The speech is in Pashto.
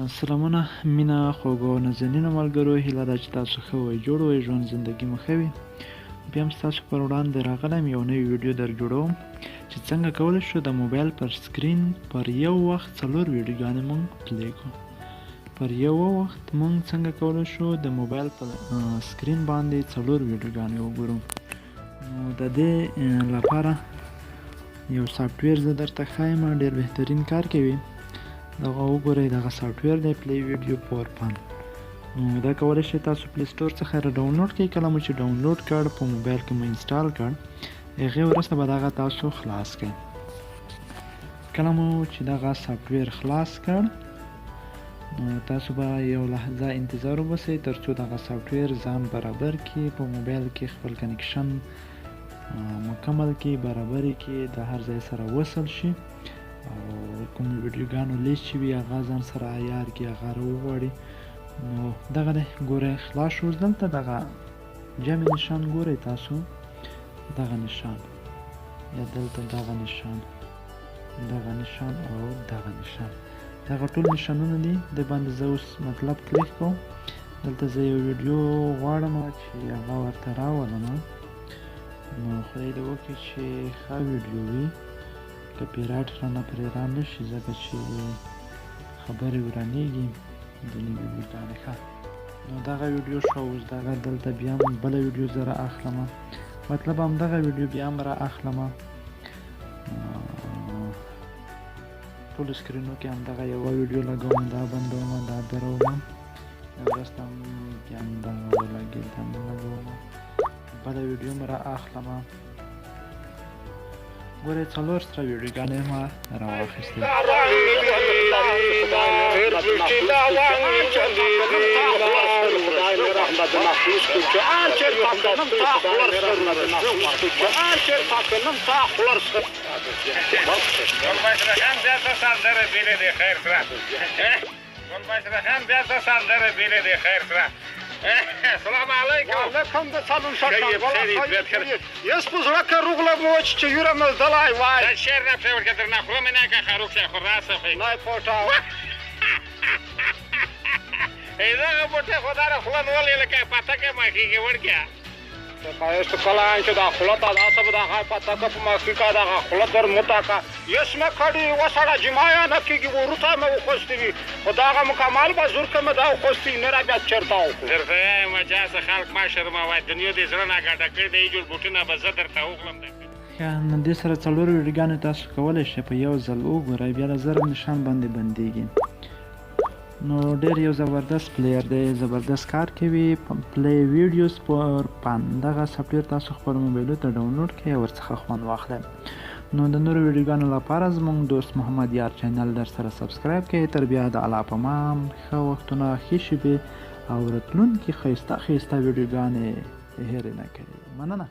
سلامونه مینه خوږو نازنینو ملګرو، هیله ده چې تاسو ښه وئ، جوړ وئ، ژوند زندګي مو ښه وي. بیا هم ستاسو پر وړاندې راغلی یم، یو نوی ویډیو در جوړوم چې څنګه کولی شو د موبایل پر سکرین پر یو وخت 4 ویډیوګانې مونږ پلی کړو. پر یو وخت مونږ څنګه کولی شو د موبایل پر سکرین باندې 4 ویډیوګانې وګورو. نو د دې لپاره یو سافټویر زه درته ښایم، ډېر بهترین کار کوي. دغه وګورئ، دغه سافټویر دی پلی ویډیو پاور پوینټ. دا کولی شئ تاسو پلی سټور څخه ډاونلوډ کړئ. کله مو چې ډاونلوډ کړ، په موبایل کې مو انسټال کړ، هغې وروسته به دغه تاسو خلاص کړئ. کله مو چې دغه سافټویر خلاص کړ، تاسو به یو لحظه انتظار وباسئ تر څو دغه سافټویر ځان برابر کړي، په موبایل کې خپل کنیکشن مکمل کړي، برابر کړي، د هر ځای سره وصل شي، او کوم ویډیوګانو لیست چې وي هغه ځان سره عیار کړي، هغه راوغواړي. نو دغه دی، ګورئ خلاص شو. دلته دغه جمع نشان ګورئ تاسو، دغه نشان یا دلته دغه نشان، دغه نشان او دغه نشان، دغه ټول نشانونه دي. د باندې زه اوس مطلب کلیک کوم. دلته زه یو ویډیو غواړم چې هغه ورته راولم. نو خدای دې وکړي چې ښه ویډیو وي، کپی رایټ رانه پرې را نه شي، ځکه چې خبرې ورانېږي ځینې ویډیوګانې. ښه، نو دغه ویډیو شو. اوس دغه دلته بیا هم بله ویډیو زه را اخلم، مطلب همدغه ویډیو بیا هم را اخلم. ټولو سکرینو کې همدغه یوه ویډیو لګوم، دا بندوم، دا دروم، وروسته هم بیا هم دغه ولګېد، هم لګوم، بله ویډیو هم را اخلم. ګورئ 4 سره ویډیوګانې ما راواخیستې. السلام علیکم. علیکم د سلام شکر. یس په زړه کې روغله مو چې یوره مزدلای وای. دا شعر نه پرې ورکړه نه خو مې نه کا خروق شه خو راسه خو نه پټا. ایدا پټه خدای را خلن ولې لکه پته کې ما کېږي ورګه. ته پایست کلان چې دا خلط ادا سب دا پته کې په ما کې کا دا خلط در متاکا. یس مې کړي وسړه جمایا نه کېږي ورته مې خوستوي. خدای مکمل به زور کې مې دا خوستي نه را بیا چرتاو. درته ما جاسه خلک ما شرما وای دنیا دې زړه نه ګټه کړې دی جوړ بوټونه به زه درته وغلم. نو دې سره 4 ویډیوګانې تاسو کولی شئ په یو ځل وګورئ، بیا د ضرب نشان باندې بندېږي. نو ډېر یو زبردست پلیر دی، زبردست کار کوي. پلی ویډیوز پر پن دغه سافټویر تاسو خپل موبایلو ته ډاونلوډ کړئ او ورڅخه خوند واخلئ. نو د نورو ویډیوګانو لپاره زموږ دوست محمد یار چینل در سره سبسکرایب کړئ. تر بیا د الله پامان، ښه وختونه، ښې شېبې او راتلونکي ښایسته ښایسته ویډیوګانې هېرې نه کړئ. مننه.